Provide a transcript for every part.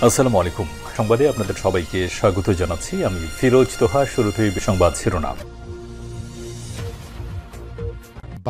আসসালামু আলাইকুম। সংবাদে আপনাদের সবাইকে স্বাগত জানাচ্ছি। আমি ফিরোজ তোহা। শুরুতেই সংবাদ শিরোনাম।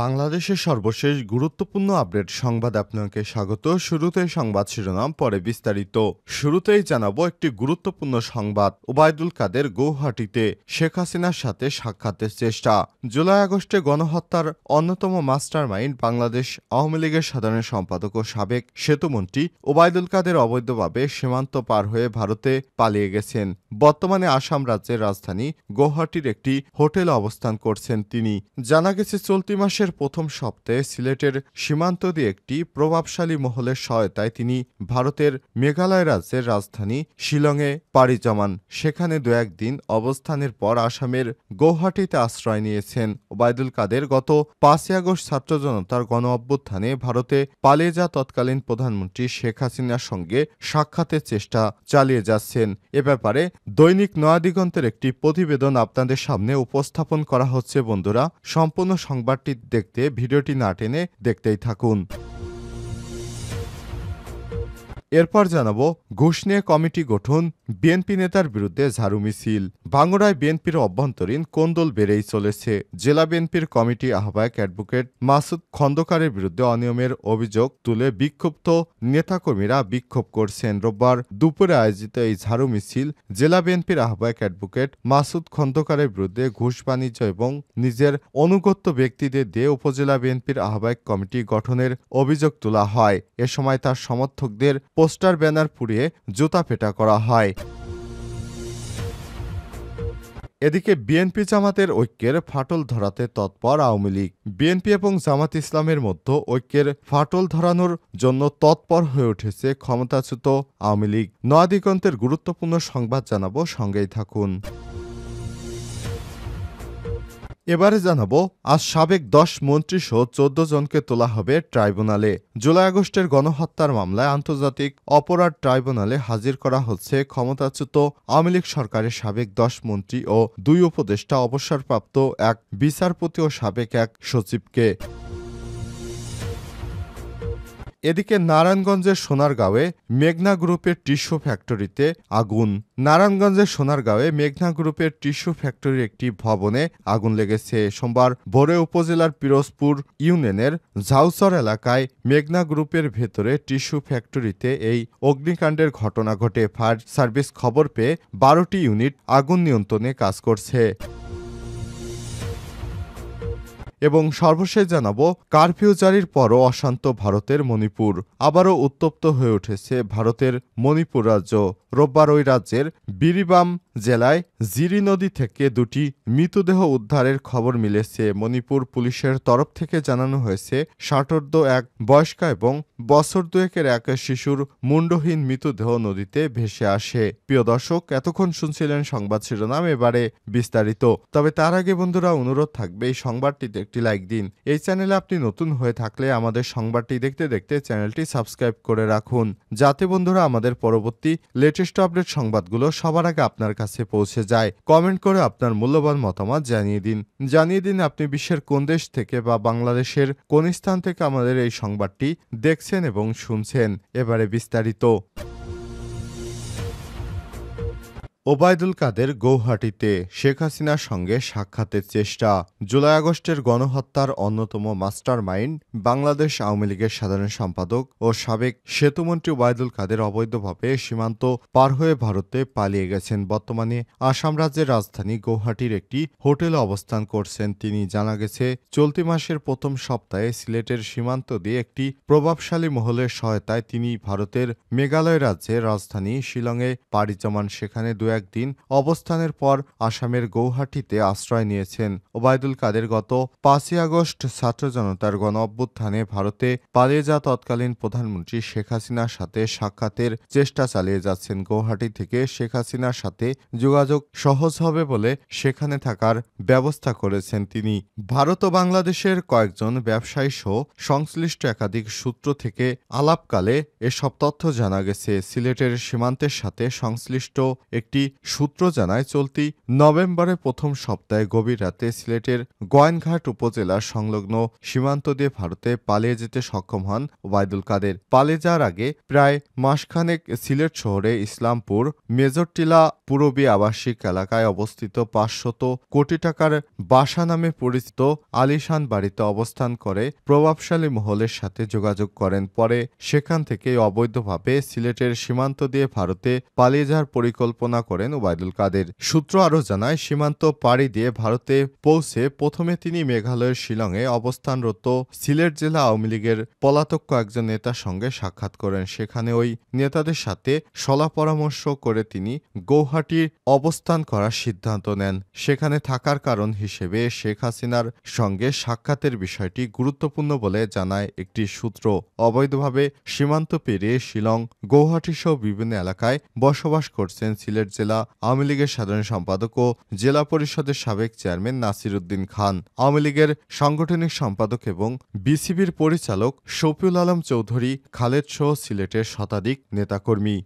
বাংলাদেশের সর্বশেষ গুরুত্বপূর্ণ আপডেট সংবাদ আপনাকে স্বাগত। শুরুতেই সংবাদ শিরোনাম, পরে বিস্তারিত। শুরুতেই জানাবো একটি গুরুত্বপূর্ণ সংবাদ। ওবায়দুল কাদের গৌহাটিতে শেখ হাসিনার সাথে সাক্ষাতের চেষ্টা। জুলাই আগস্টে গণহত্যার অন্যতম মাস্টারমাইন্ড বাংলাদেশ আওয়ামী লীগের সাধারণ সম্পাদক ও সাবেক সেতুমন্ত্রী ওবায়দুল কাদের অবৈধভাবে সীমান্ত পার হয়ে ভারতে পালিয়ে গেছেন। বর্তমানে আসাম রাজ্যের রাজধানী গৌহাটির একটি হোটেলে অবস্থান করছেন তিনি। জানা গেছে, চলতি মাসের প্রথম সপ্তাহে সিলেটের সীমান্ত দিয়ে একটি প্রভাবশালী মহলের সহায়তায় তিনি ভারতের মেঘালয় রাজ্যের রাজধানী শিলংয়ে পাড়ি জমান। সেখানে দু একদিন অবস্থানের পর আসামের গৌহাটিতে আশ্রয় নিয়েছেন। ওবায়দুল কাদের গত 5 আগস্ট ছাত্র জনতার গণ অভ্যুত্থানে ভারতে পালিয়ে যাওয়া তৎকালীন প্রধানমন্ত্রী শেখ হাসিনার সঙ্গে সাক্ষাতের চেষ্টা চালিয়ে যাচ্ছেন। এ ব্যাপারে দৈনিক নয়াদিগন্তের একটি প্রতিবেদন আপনাদের সামনে উপস্থাপন করা হচ্ছে। বন্ধুরা, সম্পূর্ণ সংবাদটি দেখতে ভিডিওটি না টেনে দেখতেই থাকুন। এরপর জানাবো, ঘুষ নিয়ে কমিটি গঠন, বিএনপি নেতার বিরুদ্ধে ঝাড়ু মিছিল। ভাঙ্গুড়ায় বিএনপির অভ্যন্তরীণ কোন্দল বেড়েই চলেছে। জেলা বিএনপির কমিটি আহ্বায়ক অ্যাডভোকেট মাসুদ খন্দকারের বিরুদ্ধে অনিয়মের অভিযোগ তুলে বিক্ষুব্ধ নেতাকর্মীরা বিক্ষোভ করছেন। রোববার দুপুরে আয়োজিত এই ঝাড়ু মিছিল জেলা বিএনপির আহ্বায়ক অ্যাডভোকেট মাসুদ খন্দকারের বিরুদ্ধে ঘুষ, বাণিজ্য এবং নিজের অনুগত ব্যক্তিদের দিয়ে উপজেলা বিএনপির আহ্বায়ক কমিটি গঠনের অভিযোগ তোলা হয়। এ সময় তার সমর্থকদের পোস্টার, ব্যানার পুড়িয়ে জুতাপেটা করা হয়। এদিকে বিএনপি জামাতের ঐক্যের ফাটল ধরাতে তৎপর আওয়ামী লীগ। বিএনপি এবং জামাত ইসলামের মধ্যে ঐক্যের ফাটল ধরানোর জন্য তৎপর হয়ে উঠেছে ক্ষমতাচ্যুত আওয়ামী লীগ। নয়াদিগন্তের গুরুত্বপূর্ণ সংবাদ জানাবো, সঙ্গেই থাকুন। এবারে জানাবো, আজ সাবেক 10 মন্ত্রীসহ 14 জনকে তোলা হবে ট্রাইব্যুনালে। জুলাই আগস্টের গণহত্যার মামলায় আন্তর্জাতিক অপরাধ ট্রাইব্যুনালে হাজির করা হচ্ছে ক্ষমতাচ্যুত আওয়ামী লীগ সরকারের সাবেক 10 মন্ত্রী ও 2 উপদেষ্টা, অবসরপ্রাপ্ত এক বিচারপতি ও সাবেক এক সচিবকে। এদিকে নারায়ণগঞ্জের সোনারগাঁওয়ে মেঘনা গ্রুপের টিস্যু ফ্যাক্টরিতে আগুন। নারায়ণগঞ্জের সোনারগাঁওয়ে মেঘনা গ্রুপের টিস্যু ফ্যাক্টরির একটি ভবনে আগুন লেগেছে। সোমবার ভোরে উপজেলার পিরোজপুর ইউনিয়নের ঝাউচর এলাকায় মেঘনা গ্রুপের ভেতরে টিস্যু ফ্যাক্টরিতে এই অগ্নিকাণ্ডের ঘটনা ঘটে। ফায়ার সার্ভিস খবর পেয়ে 12টি ইউনিট আগুন নিয়ন্ত্রণে কাজ করছে। এবং সর্বশেষ জানাবো, কারফিউ জারির পরও অশান্ত ভারতের মণিপুর। আবারও উত্তপ্ত হয়ে উঠেছে ভারতের মণিপুর রাজ্য। রোববার ওই রাজ্যের বিরিবাম জেলায় জিরি নদী থেকে 2টি মৃতদেহ উদ্ধারের খবর মিলেছে। মণিপুর পুলিশের তরফ থেকে জানানো হয়েছে, ষাটোর্ধ্ব এক বয়স্কা এবং বছর 2 এক শিশুর মুন্ডহীন মৃতদেহ নদীতে ভেসে আসে। প্রিয় দর্শক, এতক্ষণ শুনছিলেন সংবাদ শিরোনাম, এবারে বিস্তারিত। তবে তার আগে বন্ধুরা, অনুরোধ থাকবে এই সংবাদটিতে একটি লাইক দিন। এই চ্যানেলে আপনি নতুন হয়ে থাকলে আমাদের সংবাদটি দেখতে দেখতে চ্যানেলটি সাবস্ক্রাইব করে রাখুন, যাতে বন্ধুরা আমাদের পরবর্তী লেটেস্ট আপডেট সংবাদগুলো সবার আগে আপনার কাছে পৌঁছে যায়। কমেন্ট করে আপনার মূল্যবান মতামত জানিয়ে দিন আপনি বিশ্বের কোন দেশ থেকে বা বাংলাদেশের কোন স্থান থেকে আমাদের এই সংবাদটি দেখছেন এবং শুনছেন। এবারে বিস্তারিত। ওবায়দুল কাদের গৌহাটিতে শেখ হাসিনার সঙ্গে সাক্ষাতের চেষ্টা। জুলাই আগস্টের গণহত্যার অন্যতম মাস্টারমাইন্ড বাংলাদেশ আওয়ামী লীগের সাধারণ সম্পাদক ও সাবেক সেতুমন্ত্রী ওবায়দুল কাদের অবৈধভাবে সীমান্ত পার হয়ে ভারতে পালিয়ে গেছেন। বর্তমানে আসাম রাজ্যের রাজধানী গৌহাটির একটি হোটেলে অবস্থান করছেন তিনি। জানা গেছে, চলতি মাসের প্রথম সপ্তাহে সিলেটের সীমান্ত দিয়ে একটি প্রভাবশালী মহলের সহায়তায় তিনি ভারতের মেঘালয় রাজ্যের রাজধানী শিলংয়ে পাড়ি জমান। সেখানে 2 একদিন অবস্থানের পর আসামের গৌহাটিতে আশ্রয় নিয়েছেন। ওবায়দুল কাদের গত 5 আগস্ট ছাত্র জনতার গণ অভ্যুত্থানে ভারতে পালিয়ে যাওয়া তৎকালীন প্রধানমন্ত্রী শেখ হাসিনার সাথে সাক্ষাতের চেষ্টা চালিয়ে যাচ্ছেন। গৌহাটি থেকে শেখ হাসিনার সাথে যোগাযোগ সহজ হবে বলে সেখানে থাকার ব্যবস্থা করেছেন তিনি। ভারত ও বাংলাদেশের কয়েকজন ব্যবসায়ী সহ সংশ্লিষ্ট একাধিক সূত্র থেকে আলাপকালে এসব তথ্য জানা গেছে। সিলেটের সীমান্তের সাথে সংশ্লিষ্ট একটি সূত্র জানায়, চলতি নভেম্বরের প্রথম সপ্তাহে গভীর রাতে সিলেটের গোয়াইনঘাট উপজেলার সংলগ্ন সীমান্ত দিয়ে ভারতে পালিয়ে যেতে সক্ষম হন ওবায়দুল কাদের। পালিয়ে যাওয়ার আগে প্রায় মাসখানেক সিলেট শহরে ইসলামপুর মেজরটিলা পূরবী আবাসিক এলাকায় অবস্থিত ৫০০ কোটি টাকার বাসা নামে পরিচিত আলিশান বাড়িতে অবস্থান করে প্রভাবশালী মহলের সাথে যোগাযোগ করেন। পরে সেখান থেকে অবৈধভাবে সিলেটের সীমান্ত দিয়ে ভারতে পালিয়ে যাওয়ার পরিকল্পনা করেন ওবায়দুল কাদের। সূত্র আরও জানায়, সীমান্ত পাড়ি দিয়ে ভারতে পৌঁছে প্রথমে তিনি মেঘালয়ের শিলংয়ে অবস্থানরত সিলেট জেলা আওয়ামী লীগের পলাতক কয়েকজন নেতার সঙ্গে সাক্ষাৎ করেন। সেখানে ওই নেতাদের সাথে সলা পরামর্শ করে তিনি গৌহাটির অবস্থান করার সিদ্ধান্ত নেন। সেখানে থাকার কারণ হিসেবে শেখ হাসিনার সঙ্গে সাক্ষাতের বিষয়টি গুরুত্বপূর্ণ বলে জানায় একটি সূত্র। অবৈধভাবে সীমান্ত পেরিয়ে শিলং, গৌহাটি সহ বিভিন্ন এলাকায় বসবাস করছেন সিলেট জেলা আওয়ামী লীগের সাধারণ সম্পাদক ও জেলা পরিষদের সাবেক চেয়ারম্যান নাসির উদ্দিন খান, আওয়ামী লীগের সাংগঠনিক সম্পাদক এবং বিসিবির পরিচালক শফিউল আলম চৌধুরী, খালেদ সহ সিলেটের শতাধিক নেতাকর্মী।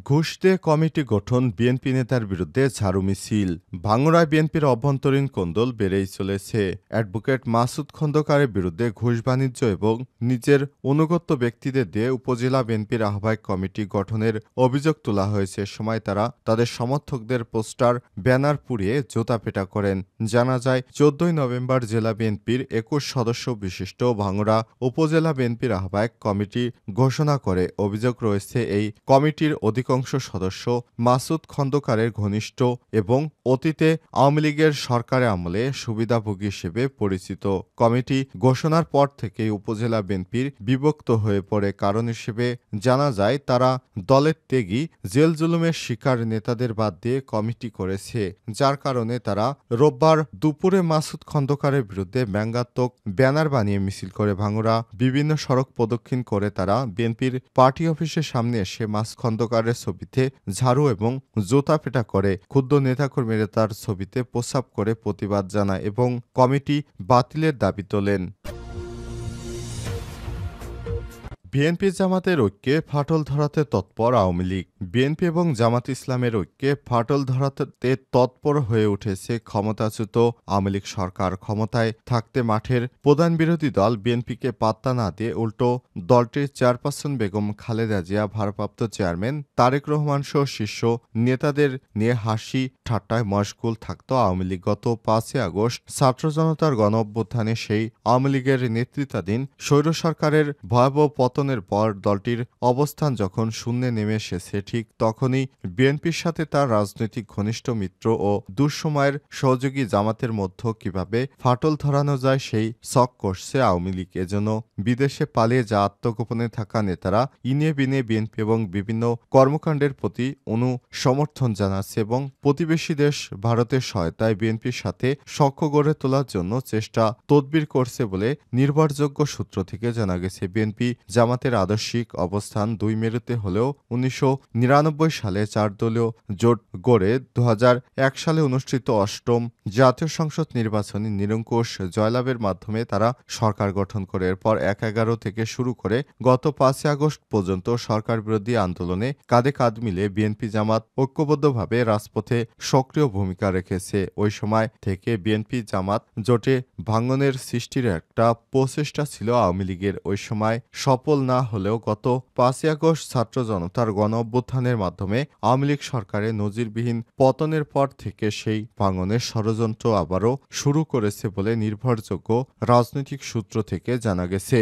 ঘুষ দিয়ে কমিটি গঠন, বিএনপি নেতার বিরুদ্ধে ঝাড়ু মিছিল। ভাঙড়ায় বিএনপির অভ্যন্তরীণ কোন্দল বেড়েই চলেছে। অ্যাডভোকেট মাসুদ খন্দকারের বিরুদ্ধে ঘুষ বাণিজ্য এবং নিজের অনুগত ব্যক্তিদের দিয়ে উপজেলা বিএনপির আহ্বায়ক কমিটি গঠনের অভিযোগ তোলা হয়েছে। সময় তারা তাদের সমর্থকদের পোস্টার, ব্যানার পুড়িয়ে জোতাপেটা করেন। জানা যায়, ১৪ নভেম্বর জেলা বিএনপির ২১ সদস্য বিশিষ্ট ভাঙড়া উপজেলা বিএনপির আহ্বায়ক কমিটি ঘোষণা করে। অভিযোগ রয়েছে, এই কমিটির অধিকাংশ সদস্য মাসুদ খন্দকারের ঘনিষ্ঠ এবং অতীতে আওয়ামী লীগের সরকারের আমলে সুবিধাভোগী হিসেবে পরিচিত। কমিটি ঘোষণার পর থেকেই উপজেলা বিএনপির বিভক্ত হয়ে পড়ে। কারণ হিসেবে জানা যায়, তারা দলের ত্যাগী, জেল জুলুমের শিকার নেতাদের বাদ দিয়ে কমিটি করেছে, যার কারণে তারা রোববার দুপুরে মাসুদ খন্দকারের বিরুদ্ধে ব্যঙ্গাত্মক ব্যানার বানিয়ে মিছিল করে ভাঙড়া বিভিন্ন সড়ক প্রদক্ষিণ করে তারা বিএনপির পার্টি অফিসের সামনে এসে মাসুদ খন্দকারের ছবিতে ঝাড়ু এবং জোতাপেটা করে। ক্ষুব্ধ নেতাকর্মীরা তার ছবিতে প্রস্রাব করে প্রতিবাদ জানায় এবং কমিটি বাতিলের দাবি তোলেন। বিএনপি জামাতের ঐক্যে ফাটল ধরাতে তৎপর আওয়ামী লীগ। বিএনপি এবং জামাত ইসলামের ঐক্যে ফাটল ধরাতে তৎপর হয়ে উঠেছে ক্ষমতাচ্যুত আওয়ামী লীগ সরকার। ক্ষমতায় থাকতে মাঠের প্রধান বিরোধী দল বিএনপিকে পাত্তা না দিয়ে উল্টো দলটির চেয়ারপারসন বেগম খালেদা জিয়া, ভারপ্রাপ্ত চেয়ারম্যান তারেক রহমান সহ শীর্ষ নেতাদের নিয়ে হাসি ঠাট্টায় মশগুল থাকত আওয়ামী লীগ। গত ৫ই আগস্ট ছাত্র জনতার গণ অভ্যুত্থানে সেই আওয়ামী লীগের নেতৃত্বাধীন স্বৈর সরকারের ভয়াবহ পতনের পর দলটির অবস্থান যখন শূন্যে নেমে এসেছে, ঠিক তখনই বিএনপির সাথে তার রাজনৈতিক ঘনিষ্ঠ মিত্র ও দুঃসময়ের সহযোগী জামাতের মধ্যে কিভাবে ফাটল ধরানো যায় সেই শখ করছে আওয়ামী লীগ। এজন্য বিদেশে পালিয়ে যা আত্মগোপনে থাকা নেতারা ইনে বিনে বিএনপি এবং বিভিন্ন কর্মকাণ্ডের প্রতি সমর্থন জানাচ্ছে এবং প্রতিবেশী দেশ ভারতের সহায়তায় বিএনপির সাথে সখ্য গড়ে তোলার জন্য চেষ্টা তদবির করছে বলে নির্ভরযোগ্য সূত্র থেকে জানা গেছে। বিএনপি জামাতের আদর্শিক অবস্থান দুই মেরুতে হলেও ১৯৯৯ সালে ৪ দলীয় জোট গড়ে ২০০১ সালে অনুষ্ঠিত অষ্টম জাতীয় সংসদ নির্বাচনে নিরঙ্কুশ জয়লাভের মাধ্যমে তারা সরকার গঠন করে। এরপর ১/১১ থেকে শুরু করে গত ৫ই আগস্ট পর্যন্ত সরকার বিরোধী আন্দোলনে কাঁধে কাঁধ মিলে বিএনপি জামাত ঐক্যবদ্ধভাবে রাজপথে সক্রিয় ভূমিকা রেখেছে। ওই সময় থেকে বিএনপি জামাত জোটে ভাঙনের সৃষ্টির একটা প্রচেষ্টা ছিল আওয়ামী লীগের। ওই সময় সফল না হলেও গত ৫ই আগস্ট ছাত্র জনতার গণ অভ্যুত্থানের মাধ্যমে আওয়ামী লীগ সরকারের নজিরবিহীন পতনের পর থেকে সেই ভাঙনের ষড়যন্ত্র আবারও শুরু করেছে বলে নির্ভরযোগ্য রাজনৈতিক সূত্র থেকে জানা গেছে।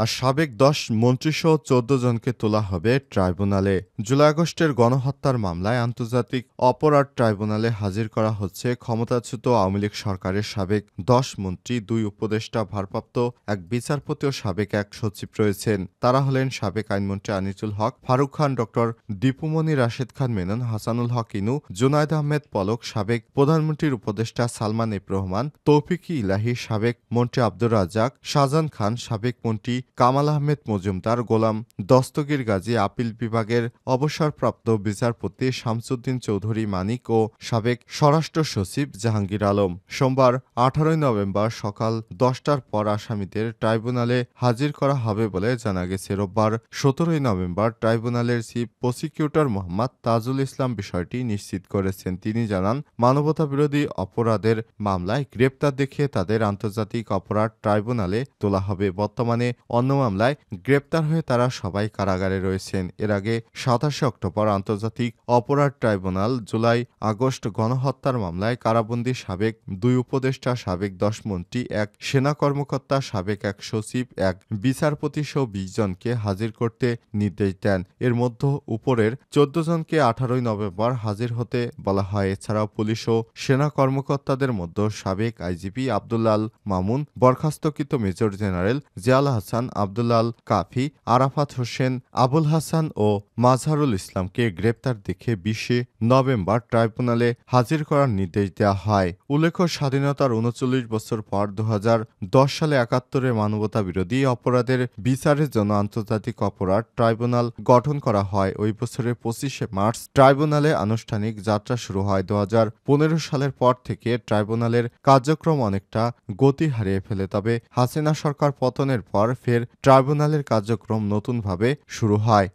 আর সাবেক ১০ মন্ত্রীসহ ১৪ জনকে তোলা হবে ট্রাইব্যুনালে। জুলাই আগস্টের গণহত্যার মামলায় আন্তর্জাতিক অপরাধ ট্রাইব্যুনালে হাজির করা হচ্ছে ক্ষমতাচ্যুত আওয়ামী লীগ সরকারের সাবেক ১০ মন্ত্রী, ২ উপদেষ্টা, ভারপ্রাপ্ত এক বিচারপতি ও সাবেক এক সচিব রয়েছেন। তারা হলেন সাবেক আইনমন্ত্রী আনিসুল হক, ফারুক খান, ডক্টর দীপুমনি, রাশেদ খান মেনন, হাসানুল হক ইনু, জুনায়েদ আহমেদ পলক, সাবেক প্রধানমন্ত্রীর উপদেষ্টা সালমান এফ রহমান, তৌফিক ইলাহি, সাবেক মন্ত্রী আব্দুর রাজ্জাক, শাহজাহান খান, সাবেক মন্ত্রী কামাল আহমেদ মজুমদার, গোলাম দস্তগীর গাজী, আপিল বিভাগের অবসরপ্রাপ্ত বিচারপতি শামসুদ্দিন চৌধুরী মানিক ও সাবেক স্বরাষ্ট্র সচিব জাহাঙ্গীর আলম। সোমবার 18 নভেম্বর সকাল 10টার পর আসামিদের ট্রাইব্যুনালে হাজির করা হবে বলে জানা গেছে। রোববার 17 নভেম্বর ট্রাইব্যুনালের চিফ প্রসিকিউটর মোহাম্মদ তাজুল ইসলাম বিষয়টি নিশ্চিত করেছেন। তিনি জানান, মানবতাবিরোধী অপরাধের মামলায় গ্রেপ্তার দেখিয়ে তাদের আন্তর্জাতিক অপরাধ ট্রাইব্যুনালে তোলা হবে। বর্তমানে অন্য মামলায় গ্রেপ্তার হয়ে তারা সবাই কারাগারে রয়েছেন। এর আগে 27 অক্টোবর আন্তর্জাতিক অপরাধ ট্রাইব্যুনাল জুলাই আগস্ট গণহত্যার মামলায় কারাবন্দী সাবেক 2 উপদেষ্টা, সাবেক 10 মন্ত্রী, এক সেনা কর্মকর্তা, সাবেক 1 সচিব, এক বিচারপতি সহ 20 জনকে হাজির করতে নির্দেশ দেন। এর মধ্যে উপরের 14 জনকে 18 নভেম্বর হাজির হতে বলা হয়। এছাড়াও পুলিশ ও সেনা কর্মকর্তাদের মধ্যে সাবেক আইজিপি আব্দুল্লাল মামুন, বরখাস্তকৃত মেজর জেনারেল জিয়াল হাসান, আব্দুল্লাল কাফি, আরাফাত হোসেন, আবুল হাসান ও মাজহারুল ইসলামকে গ্রেপ্তার দেখে 20 নভেম্বর ট্রাইব্যুনালে হাজির করার নির্দেশ দেওয়া হয়। উল্লেখ্য, স্বাধীনতার 39 বছর পর 2010 সালে 71-এ মানবতাবিরোধী অপরাধের বিচারের জন্য আন্তর্জাতিক অপরাধ ট্রাইব্যুনাল গঠন করা হয়। ওই বছরের 25 মার্চ ট্রাইব্যুনালে আনুষ্ঠানিক যাত্রা শুরু হয়। 2015 সালের পর থেকে ট্রাইব্যুনালের কার্যক্রম অনেকটা গতি হারিয়ে ফেলে। তবে হাসিনা সরকার পতনের পর ফের ট্রাইব্যুনালের কার্যক্রম নতুনভাবে শুরু হয়।